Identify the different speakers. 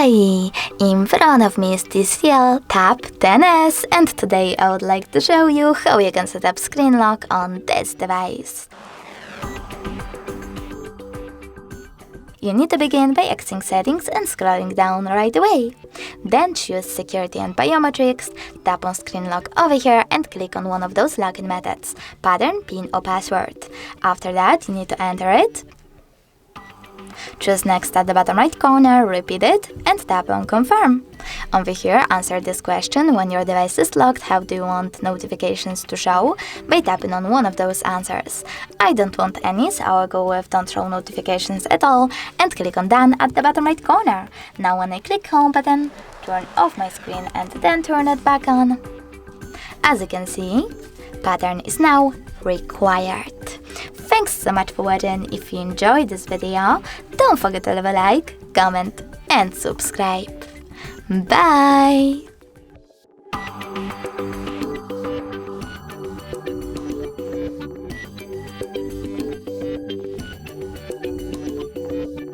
Speaker 1: Hi! In front of me is TCL Tab 10s, and today I would like to show you how you can set up screen lock on this device. You need to begin by exiting settings and scrolling down right away. Then choose security and biometrics, tap on screen lock over here and click on one of those login methods, pattern, PIN or password. After that, you need to enter it. Choose next at the bottom right corner, repeat it, and tap on confirm. Over here, answer this question: when your device is locked, how do you want notifications to show? By tapping on one of those answers. I don't want any, so I'll go with don't show notifications at all, and click on done at the bottom right corner. Now when I click home button, turn off my screen and then turn it back on. As you can see, pattern is now required. Thanks so much for watching. If you enjoyed this video, don't forget to leave a like, comment and subscribe. Bye!